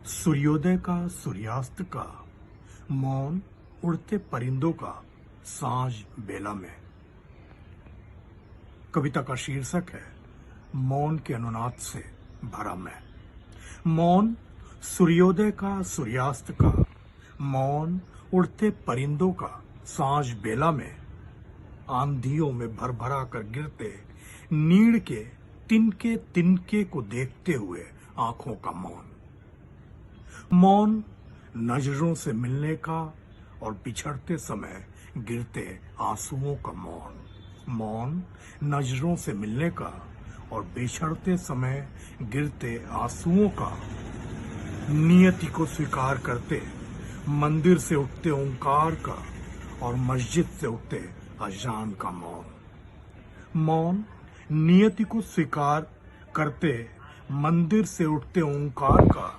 सूर्योदय का, सूर्यास्त का, मौन उड़ते परिंदों का सांझ बेला में। कविता का शीर्षक है मौन के अनुनाद से भरा मैं। मौन सूर्योदय का, सूर्यास्त का, मौन उड़ते परिंदों का सांझ बेला में। आंधियों में भर भरा कर गिरते नीड़ के तिनके तिनके को देखते हुए आंखों का मौन। मौन नजरों से मिलने का और बिछड़ते समय गिरते आंसुओं का मौन। मौन नजरों से मिलने का और बिछड़ते समय गिरते आंसुओं का। नियति को स्वीकार करते मंदिर से उठते ओंकार का और मस्जिद से उठते अजान का मौन। मौन नियति को स्वीकार करते मंदिर से उठते ओंकार का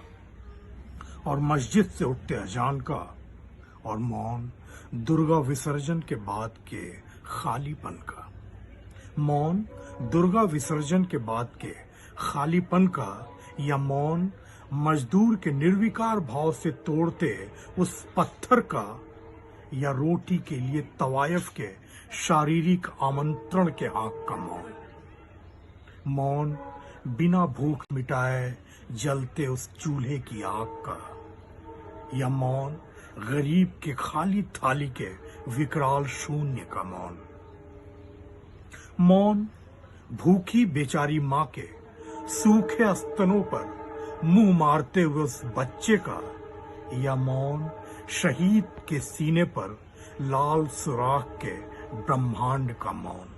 और मस्जिद से उठते अजान का। और मौन दुर्गा विसर्जन के बाद के खालीपन का। मौन दुर्गा विसर्जन के बाद के खालीपन का, या मौन मजदूर के निर्विकार भाव से तोड़ते उस पत्थर का, या रोटी के लिए तवायफ के शारीरिक आमंत्रण के आंख का मौन। मौन बिना भूख मिटाए जलते उस चूल्हे की आग का, या मौन गरीब के खाली थाली के विकराल शून्य का मौन। मौन भूखी बेचारी मां के सूखे स्तनों पर मुंह मारते हुए उस बच्चे का, या मौन शहीद के सीने पर लाल सुराख के ब्रह्मांड का मौन।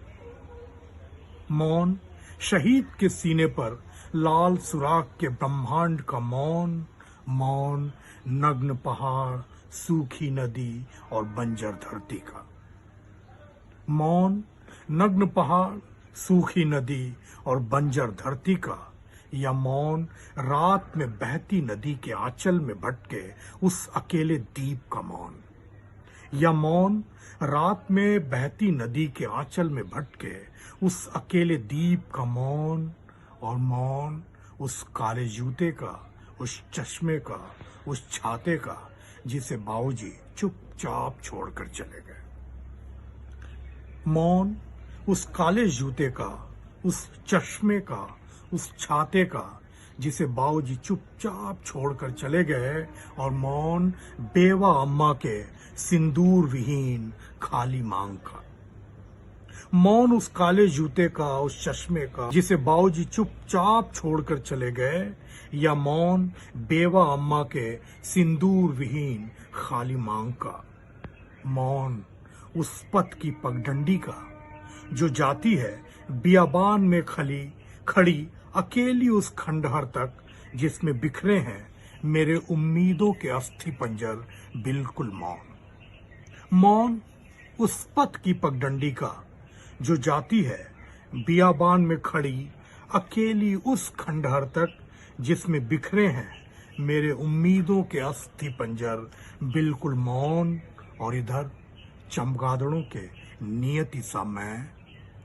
मौन शहीद के सीने पर लाल सुराख के ब्रह्मांड का मौन। मौन नग्न पहाड़, सूखी नदी और बंजर धरती का। मौन नग्न पहाड़, सूखी नदी और बंजर धरती का, या मौन रात में बहती नदी के आंचल में भटके उस अकेले दीप का मौन। या मौन रात में बहती नदी के आंचल में भटके उस अकेले दीप का मौन। और मौन उस काले जूते का, उस चश्मे का, उस छाते का, जिसे बाबूजी चुपचाप छोड़कर चले गए। मौन उस काले जूते का, उस चश्मे का, उस छाते का, जिसे बाबूजी चुपचाप छोड़कर चले गए। और मौन बेवा अम्मा के सिंदूर विहीन खाली मांग का। मौन उस काले जूते का, उस चश्मे का, जिसे बाबूजी चुपचाप छोड़कर चले गए। या मौन बेवा अम्मा के सिंदूर विहीन खाली मांग का। मौन उस पथ की पगडंडी का, जो जाती है बियाबान में खड़ी अकेली उस खंडहर तक, जिसमें बिखरे हैं मेरे उम्मीदों के अस्थि पंजर बिल्कुल मौन। मौन उस पथ की पगडंडी का, जो जाती है बियाबान में खड़ी अकेली उस खंडहर तक, जिसमें बिखरे हैं मेरे उम्मीदों के अस्थि पंजर बिल्कुल मौन। और इधर चमगादड़ों के नियति सा मैं,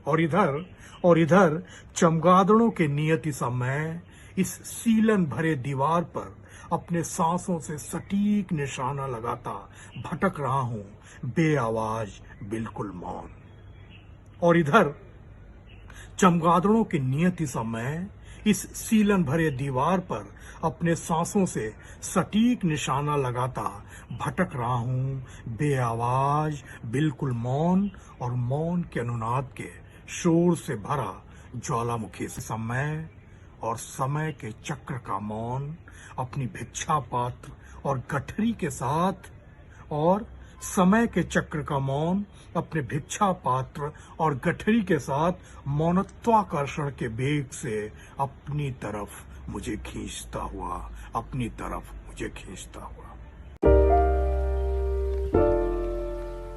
और इधर चमगादड़ों के नियति सा मैं इस सीलन भरे दीवार पर अपने सांसों से सटीक निशाना लगाता भटक रहा हूं बेआवाज बिल्कुल मौन। और इधर चमगादड़ों की नियति सा मैं इस सीलन भरे दीवार पर अपने सांसों से सटीक निशाना लगाता भटक रहा हूं बेआवाज बिल्कुल मौन। और मौन के अनुनाद के शोर से भरा ज्वालामुखी से समय और समय के चक्र का मौन अपनी भिक्षा पात्र और गठरी के साथ, और समय के चक्र का मौन अपने भिक्षा पात्र और गठरी के साथ मौनत्वाकर्षण के वेग से अपनी तरफ मुझे खींचता हुआ